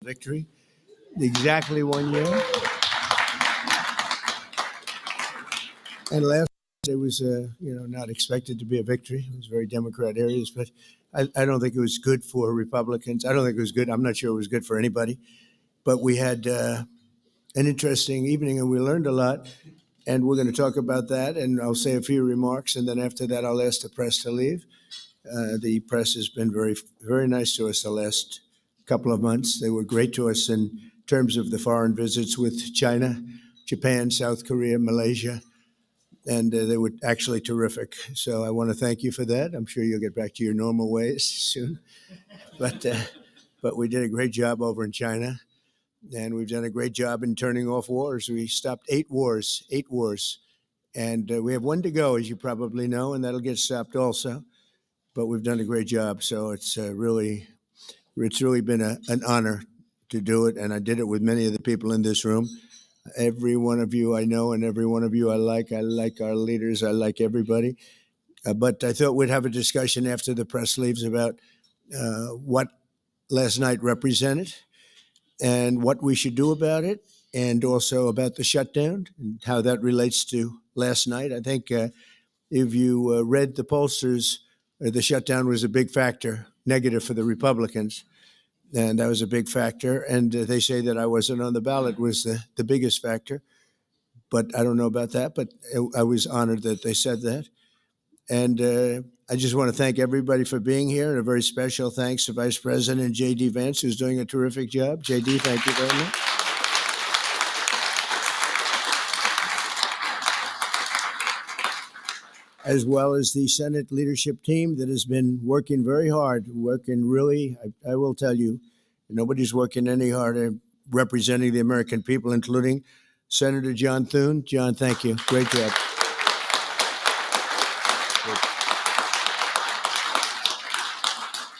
victory, exactly 1 year. And last it was, not expected to be a victory. It was very Democrat areas, but I don't think it was good for Republicans. I don't think it was good. I'm not sure it was good for anybody. But we had an interesting evening, and we learned a lot. And we're going to talk about that, and I'll say a few remarks, and then after that, I'll ask the press to leave. The press has been very, very nice to us the last couple of months. They were great to us in terms of the foreign visits with China, Japan, South Korea, Malaysia, and they were actually terrific. So I want to thank you for that. I'm sure you'll get back to your normal ways soon. But we did a great job over in China, and we've done a great job in turning off wars. We stopped 8 wars, and we have one to go, as you probably know, and that'll get stopped also. But we've done a great job, so it's really been an honor to do it, and I did it with many of the people in this room. Every one of you I know, and every one of you I like. I like our leaders. I like everybody. But I thought we'd have a discussion after the press leaves about what last night represented and what we should do about it, and also about the shutdown and how that relates to last night. I think if you read the pollsters, the shutdown was a big factor, negative for the Republicans. And that was a big factor. And they say that I wasn't on the ballot was the biggest factor. But I don't know about that. But I was honored that they said that. And I just want to thank everybody for being here. And a very special thanks to Vice President J.D. Vance, who's doing a terrific job. J.D., thank you very much. As well as the Senate leadership team that has been working very hard, I will tell you, nobody's working any harder representing the American people, including Senator John Thune. John, thank you. Great job.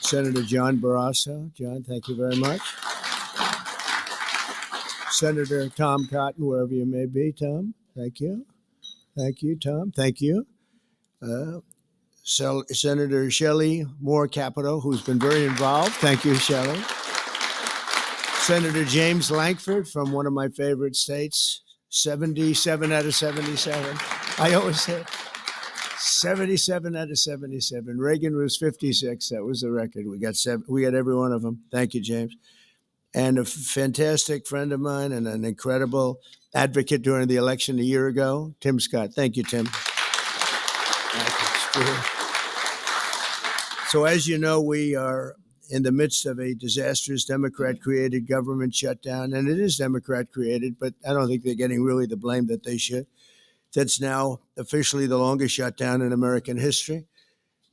Senator John Barrasso. John, thank you very much. Senator Tom Cotton, wherever you may be. Tom, thank you. Thank you, Tom. Thank you. Senator Shelley Moore Capito, who's been very involved. Thank you, Shelley. Senator James Lankford from one of my favorite states, 77 out of 77. I always say 77 out of 77. Reagan was 56. That was the record. We got every one of them. Thank you, James. And a fantastic friend of mine and an incredible advocate during the election a year ago, Tim Scott. Thank you, Tim. So as you know, we are in the midst of a disastrous Democrat-created government shutdown, and it is Democrat-created, but I don't think they're getting really the blame that they should. That's now officially the longest shutdown in American history.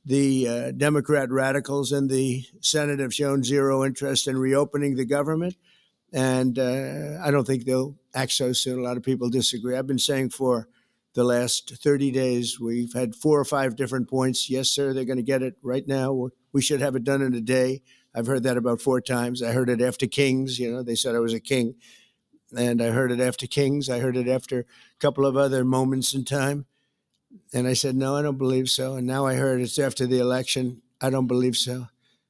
The Democrat radicals in the Senate have shown zero interest in reopening the government, and I don't think they'll act so soon. A lot of people disagree. I've been saying for the last 30 days, we've had 4 or 5 different points. Yes, sir, they're going to get it right now. We should have it done in a day. I've heard that about 4 times. I heard it after Kings. They said I was a king. And I heard it after Kings. I heard it after a couple of other moments in time. And I said, no, I don't believe so. And now I heard it's after the election. I don't believe so.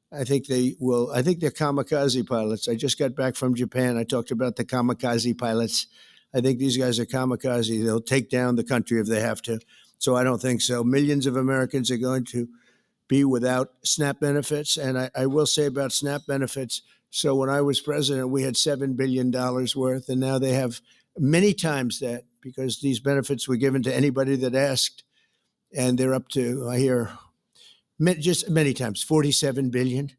I think they will. I think they're kamikaze pilots. I just got back from Japan. I talked about the kamikaze pilots. I think these guys are kamikaze. They'll take down the country if they have to. So I don't think so. Millions of Americans are going to be without SNAP benefits. And I will say about SNAP benefits, so when I was president, we had $7 billion worth, and now they have many times that because these benefits were given to anybody that asked, and they're up to, I hear, just many times, $47 billion.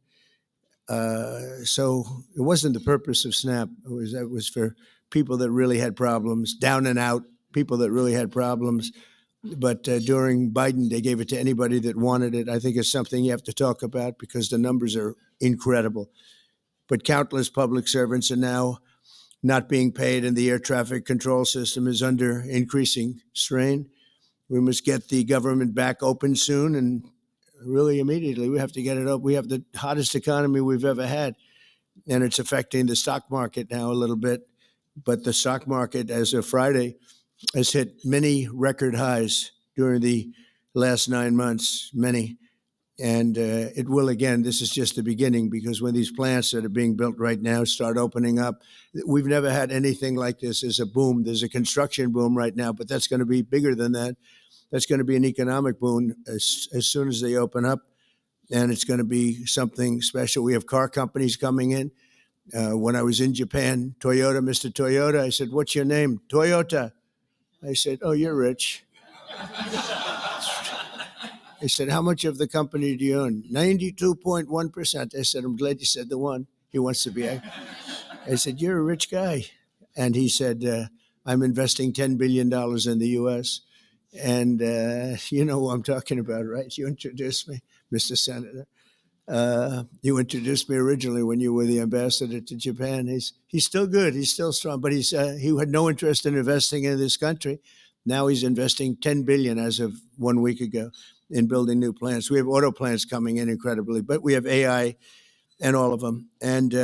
So it wasn't the purpose of SNAP. It was for people that really had problems, down and out, people that really had problems. But during Biden, they gave it to anybody that wanted it. I think it's something you have to talk about because the numbers are incredible. But countless public servants are now not being paid, and the air traffic control system is under increasing strain. We must get the government back open soon, and really immediately. We have to get it up. We have the hottest economy we've ever had, and it's affecting the stock market now a little bit. But the stock market, as of Friday, has hit many record highs during the last 9 months, many. And it will again. This is just the beginning, because when these plants that are being built right now start opening up, we've never had anything like this. There's a boom. There's a construction boom right now, but that's going to be bigger than that. That's going to be an economic boom as soon as they open up, and it's going to be something special. We have car companies coming in. When I was in Japan, Toyota, Mr. Toyota, I said, "What's your name?" "Toyota." I said, "Oh, you're rich." He said, "How much of the company do you own?" 92.1%. I said, "I'm glad you said the one. He wants to be." I said, "You're a rich guy." And he said, "I'm investing $10 billion in the U.S." And you know who I'm talking about, right? You introduced me, Mr. Senator. You introduced me originally when you were the ambassador to Japan. He's still good. He's still strong, but he had no interest in investing in this country. Now he's investing $10 billion as of 1 week ago in building new plants. We have auto plants coming in incredibly, but we have AI and all of them. And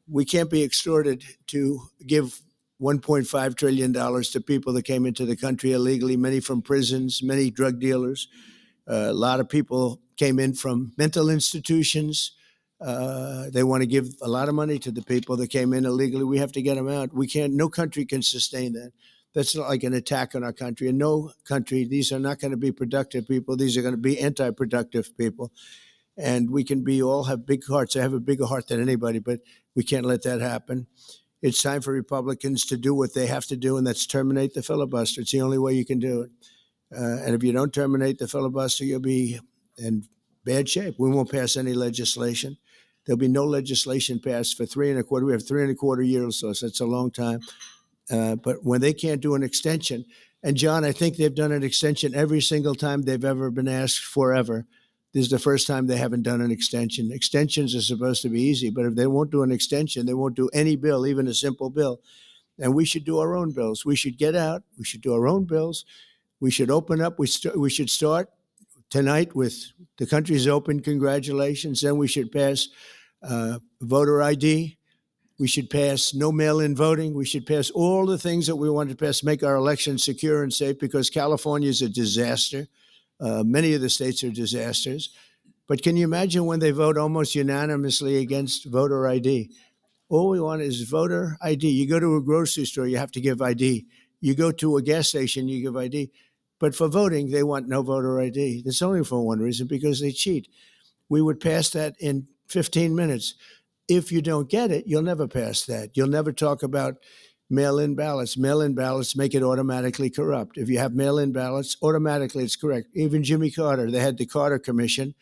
we can't be extorted to give $1.5 trillion to people that came into the country illegally, many from prisons, many drug dealers. A lot of people came in from mental institutions. They want to give a lot of money to the people that came in illegally. We have to get them out. We can't, no country can sustain that. That's not like an attack on our country. In no country, these are not going to be productive people. These are going to be anti-productive people. And we can all have big hearts. I have a bigger heart than anybody, but we can't let that happen. It's time for Republicans to do what they have to do, and that's terminate the filibuster. It's the only way you can do it. And if you don't terminate the filibuster, you'll be in bad shape. We won't pass any legislation. There'll be no legislation passed for 3.25. We have 3.25 years, so that's a long time. But when they can't do an extension, and John, I think they've done an extension every single time they've ever been asked forever. This is the first time they haven't done an extension. Extensions are supposed to be easy, but if they won't do an extension, they won't do any bill, even a simple bill. And we should do our own bills. We should get out. We should do our own bills. We should open up. We should start tonight with the country's open. Congratulations. Then we should pass voter ID. We should pass no mail-in voting. We should pass all the things that we want to pass, make our elections secure and safe, because California is a disaster. Many of the states are disasters. But can you imagine when they vote almost unanimously against voter ID? All we want is voter ID. You go to a grocery store, you have to give ID. You go to a gas station, you give ID. But for voting, they want no voter ID. That's only for one reason, because they cheat. We would pass that in 15 minutes. If you don't get it, you'll never pass that. You'll never talk about mail-in ballots. Mail-in ballots make it automatically corrupt. If you have mail-in ballots, automatically it's correct. Even Jimmy Carter, they had the Carter Commission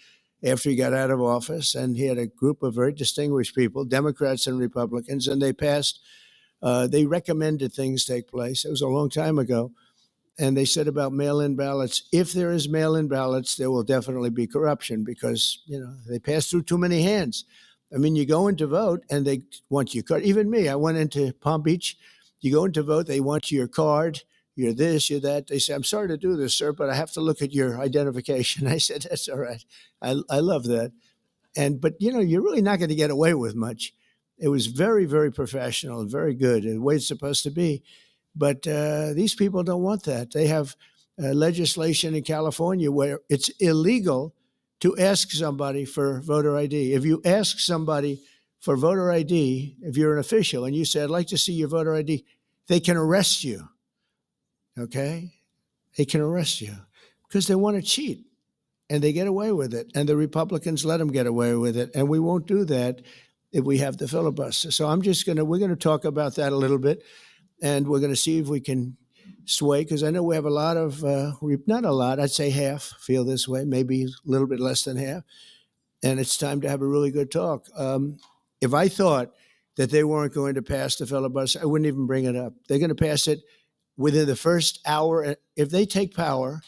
after he got out of office, and he had a group of very distinguished people, Democrats and Republicans, and they passed, they recommended things take place. It was a long time ago. And they said about mail-in ballots, if there is mail-in ballots, there will definitely be corruption, because, they pass through too many hands. I mean, you go in to vote and they want your card. Even me, I went into Palm Beach. You go in to vote, they want your card. You're this, you're that. They say, "I'm sorry to do this, sir, but I have to look at your identification." I said, "That's all right." I love that. But you're really not going to get away with much. It was very, very professional and very good, and the way it's supposed to be. But these people don't want that. They have legislation in California where it's illegal to ask somebody for voter ID. If you ask somebody for voter ID, if you're an official and you say, "I'd like to see your voter ID," they can arrest you. Okay? They can arrest you because they want to cheat, and they get away with it. And the Republicans let them get away with it. And we won't do that if we have the filibuster. So we're going to talk about that a little bit. And we're going to see if we can sway, because I know we have a lot of, not a lot, I'd say half feel this way, maybe a little bit less than half. And it's time to have a really good talk. If I thought that they weren't going to pass the filibuster, I wouldn't even bring it up. They're going to pass it within the first hour. If they take power,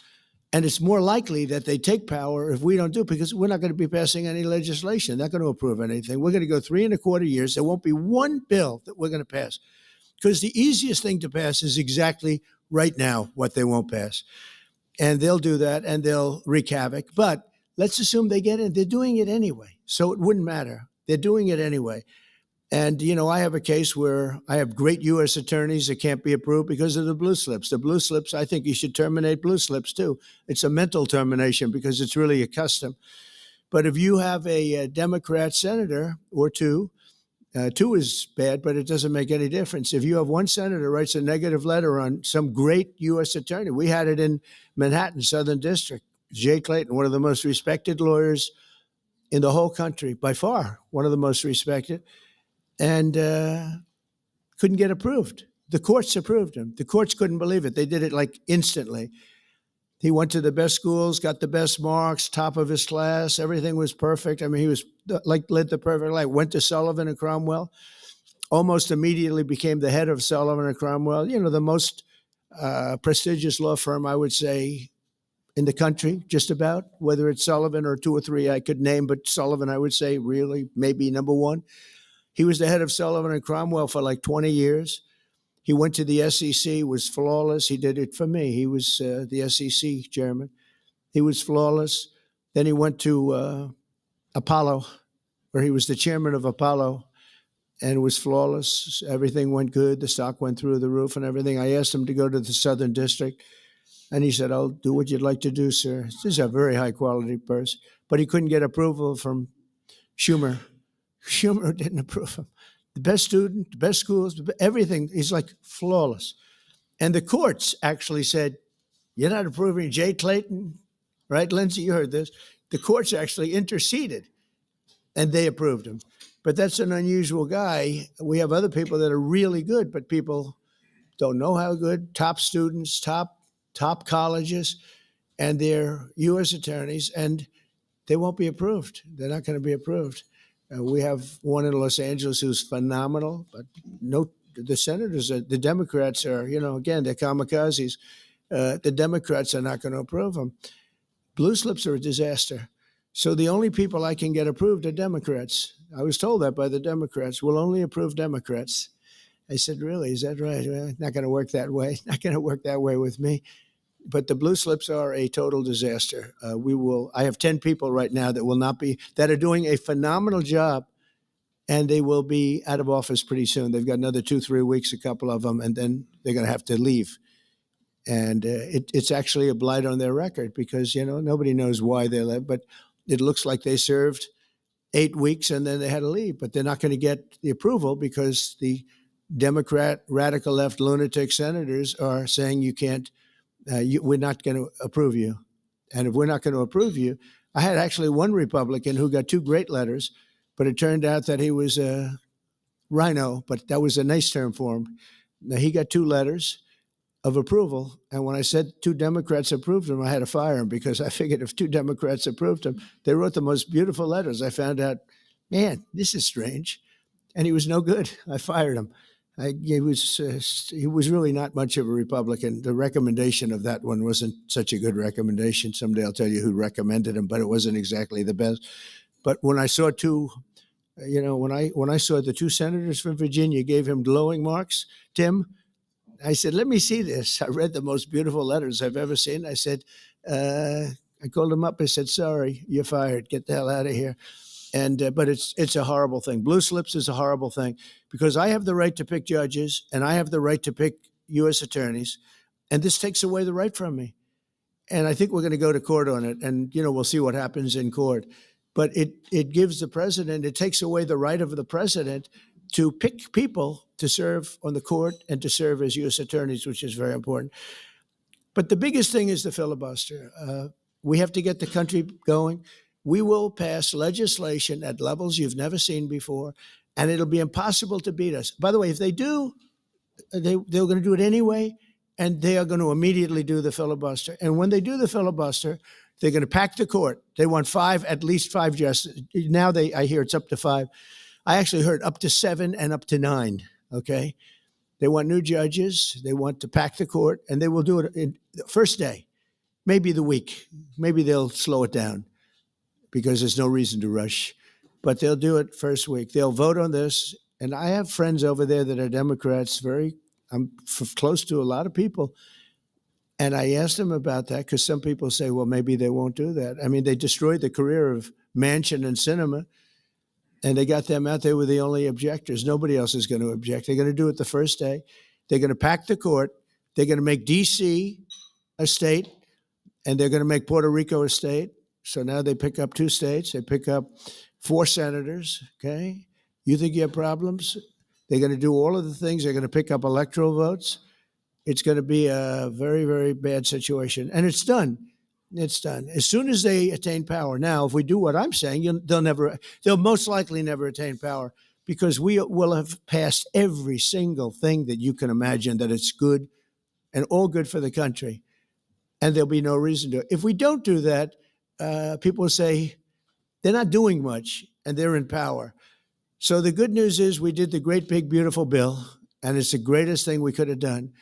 and it's more likely that they take power if we don't do it, because we're not going to be passing any legislation. They're not going to approve anything. We're going to go 3.25 years. There won't be one bill that we're going to pass. Because the easiest thing to pass is exactly right now what they won't pass. And they'll do that, and they'll wreak havoc. But let's assume they get it. They're doing it anyway, so it wouldn't matter. They're doing it anyway. And, I have a case where I have great U.S. attorneys that can't be approved because of the blue slips. The blue slips, I think you should terminate blue slips too. It's a mental termination because it's really a custom. But if you have a Democrat senator or two is bad, but it doesn't make any difference. If you have one senator writes a negative letter on some great U.S. attorney, we had it in Manhattan, Southern District, Jay Clayton, one of the most respected lawyers in the whole country, by far, one of the most respected, and couldn't get approved. The courts approved him. The courts couldn't believe it. They did it like instantly. He went to the best schools, got the best marks, top of his class. Everything was perfect. I mean, he was led the perfect life. Went to Sullivan and Cromwell. Almost immediately became the head of Sullivan and Cromwell. The most prestigious law firm, I would say, in the country, just about. Whether it's Sullivan or two or three I could name, but Sullivan, I would say, really maybe number one. He was the head of Sullivan and Cromwell for like 20 years. He went to the SEC, was flawless. He did it for me. He was the SEC chairman. He was flawless. Then he went to Apollo, where he was the chairman of Apollo, and was flawless. Everything went good. The stock went through the roof and everything. I asked him to go to the Southern District, and he said, "I'll do what you'd like to do, sir." This is a very high-quality person. But he couldn't get approval from Schumer. Schumer didn't approve him. The best student, the best schools, everything. He's like flawless. And the courts actually said, "You're not approving Jay Clayton," right? Lindsay, you heard this. The courts actually interceded, and they approved him. But that's an unusual guy. We have other people that are really good, but people don't know how good. Top students, top colleges, and they're U.S. attorneys, and they won't be approved. They're not going to be approved. We have one in Los Angeles who's phenomenal, but the senators, the Democrats are, again, they're kamikazes. The Democrats are not going to approve them. Blue slips are a disaster. So the only people I can get approved are Democrats. I was told that by the Democrats. We'll only approve Democrats. I said, really, is that right? Well, not going to work that way. Not going to work that way with me. But the blue slips are a total disaster. I have 10 people right now that are doing a phenomenal job, and they will be out of office pretty soon. They've got another 2-3 weeks, a couple of them, and then they're going to have to leave. And it's actually a blight on their record because, nobody knows why they left, but it looks like they served 8 weeks and then they had to leave, but they're not going to get the approval because the Democrat radical left lunatic senators are saying you can't, we're not going to approve you. And if we're not going to approve you, I had actually one Republican who got 2 great letters, but it turned out that he was a rhino, but that was a nice term for him. Now, he got 2 letters of approval. And when I said 2 Democrats approved him, I had to fire him because I figured if 2 Democrats approved him, they wrote the most beautiful letters. I found out, man, this is strange. And he was no good. I fired him. He was really not much of a Republican. The recommendation of that one wasn't such a good recommendation. Someday I'll tell you who recommended him, but it wasn't exactly the best. But when I saw when I saw the 2 senators from Virginia gave him glowing marks, Tim, I said, let me see this. I read the most beautiful letters I've ever seen. I said, I called him up. I said, sorry, you're fired. Get the hell out of here. And but it's a horrible thing. Blue slips is a horrible thing because I have the right to pick judges and I have the right to pick U.S. attorneys, and this takes away the right from me. And I think we're going to go to court on it, and we'll see what happens in court. But it gives the president, it takes away the right of the president to pick people to serve on the court and to serve as U.S. attorneys, which is very important. But the biggest thing is the filibuster. We have to get the country going. We will pass legislation at levels you've never seen before, and it'll be impossible to beat us. By the way, if they do, they're going to do it anyway, and they are going to immediately do the filibuster. And when they do the filibuster, they're going to pack the court. They want at least five justices. Now I hear it's up to 5. I actually heard up to 7 and up to 9, okay? They want new judges. They want to pack the court, and they will do it in the first day, maybe the week. Maybe they'll slow it down because there's no reason to rush. But they'll do it first week. They'll vote on this. And I have friends over there that are Democrats. I'm close to a lot of people. And I asked them about that because some people say, well, maybe they won't do that. I mean, they destroyed the career of Manchin and Sinema. And they got them out. They were the only objectors. Nobody else is going to object. They're going to do it the first day. They're going to pack the court. They're going to make D.C. a state, and they're going to make Puerto Rico a state. So now they pick up 2 states. They pick up 4 senators, okay? You think you have problems? They're going to do all of the things. They're going to pick up electoral votes. It's going to be a very, very bad situation. And it's done. It's done. As soon as they attain power. Now, if we do what I'm saying, they'll most likely never attain power, because we will have passed every single thing that you can imagine that it's good and all good for the country. And there'll be no reason to. If we don't do that, people will say they're not doing much and they're in power. So the good news is we did the great, big, beautiful bill, and it's the greatest thing we could have done.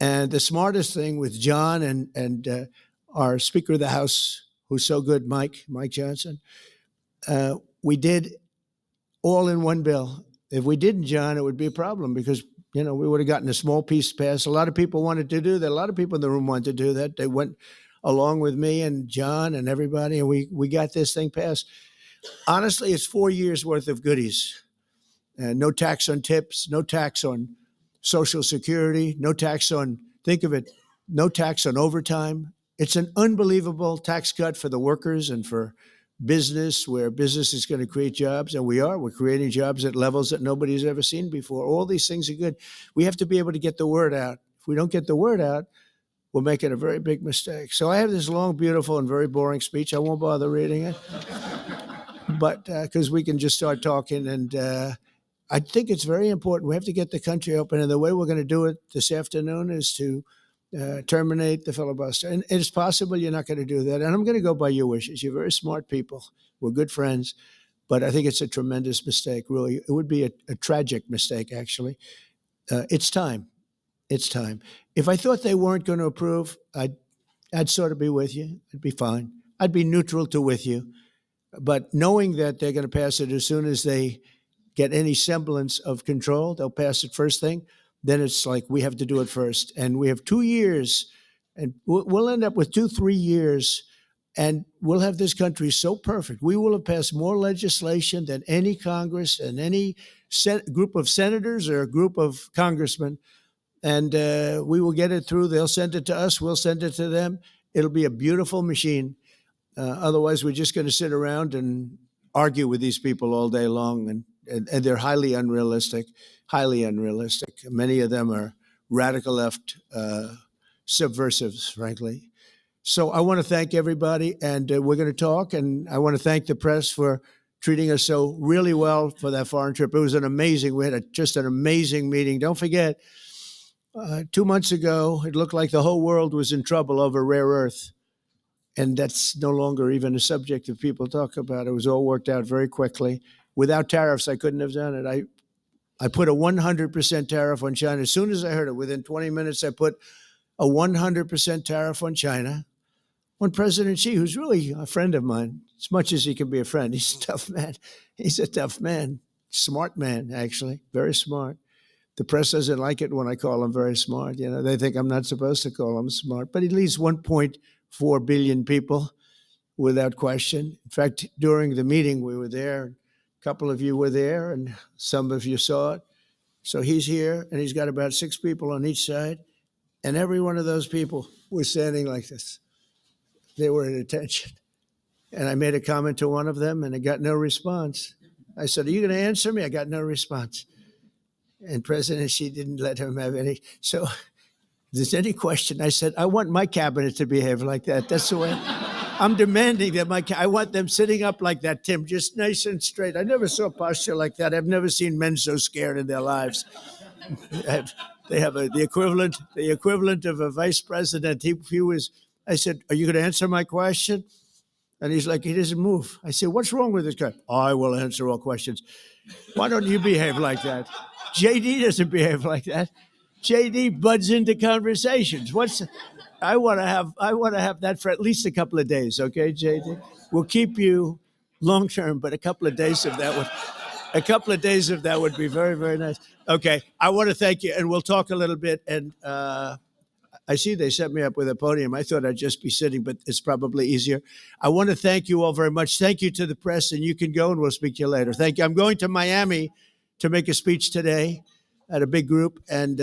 And the smartest thing with John and our Speaker of the House, who's so good, Mike Johnson, we did all in one bill. If we didn't, John, it would be a problem, because, we would have gotten a small piece passed. A lot of people wanted to do that. A lot of people in the room wanted to do that. They went along with me and John and everybody, and we got this thing passed. Honestly, it's 4 years worth of goodies. No tax on tips, no tax on Social Security, no tax on, think of it, no tax on overtime. It's an unbelievable tax cut for the workers and for business, where business is going to create jobs. And we're creating jobs at levels that nobody's ever seen before. All these things are good. We have to be able to get the word out. If we don't get the word out, we're making a very big mistake. So I have this long, beautiful, and very boring speech. I won't bother reading it, but because we can just start talking. And I think it's very important. We have to get the country open. And the way we're going to do it this afternoon is to terminate the filibuster. And it's possible you're not going to do that. And I'm going to go by your wishes. You're very smart people. We're good friends. But I think it's a tremendous mistake, really. It would be a tragic mistake, actually. It's time. It's time. If I thought they weren't going to approve, I'd sort of be with you. I'd be fine. I'd be neutral to with you. But knowing that they're going to pass it as soon as they get any semblance of control, they'll pass it first thing. Then it's like we have to do it first. And we have 2 years, and we'll end up with 2-3 years, and we'll have this country so perfect. We will have passed more legislation than any Congress and any group of senators or a group of congressmen. And we will get it through. They'll send it to us. We'll send it to them. It'll be a beautiful machine. Otherwise, we're just going to sit around and argue with these people all day long. And they're highly unrealistic. Many of them are radical left subversives, frankly. So I want to thank everybody, and we're going to talk. And I want to thank the press for treating us so really well for that foreign trip. It was we had just an amazing meeting. Don't forget, 2 months ago, it looked like the whole world was in trouble over rare earth. And that's no longer even a subject that people talk about. It was all worked out very quickly. Without tariffs, I couldn't have done it. I put a 100% tariff on China. As soon as I heard it, within 20 minutes, I put a 100% tariff on China. When President Xi, who's really a friend of mine, as much as he can be a friend, he's a tough man. He's a tough man. Smart man, actually. Very smart. The press doesn't like it when I call him very smart. They think I'm not supposed to call him smart. But he leads 1.4 billion people without question. In fact, during the meeting, we were there. A couple of you were there, and some of you saw it. So he's here, and he's got about 6 people on each side. And every one of those people was standing like this. They were at attention. And I made a comment to one of them, and I got no response. I said, "Are you going to answer me?" I got no response. And President Xi didn't let him have any. So if there's any question, I said, I want my cabinet to behave like that. That's the way. I'm demanding that I want them sitting up like that, Tim, just nice and straight. I never saw posture like that. I've never seen men so scared in their lives. They have the equivalent of a vice president. He was. I said, "Are you going to answer my question?" And he's like, he doesn't move. I said, "What's wrong with this guy?" "I will answer all questions." Why don't you behave like that? JD doesn't behave like that. JD buds into conversations. I want to have that for at least a couple of days, okay, JD? We'll keep you long term, but a couple of days of that would be very, very nice. Okay, I want to thank you, and we'll talk a little bit. And I see they set me up with a podium. I thought I'd just be sitting, but it's probably easier. I want to thank you all very much. Thank you to the press, and you can go, and we'll speak to you later. Thank you. I'm going to Miami to make a speech today at a big group, and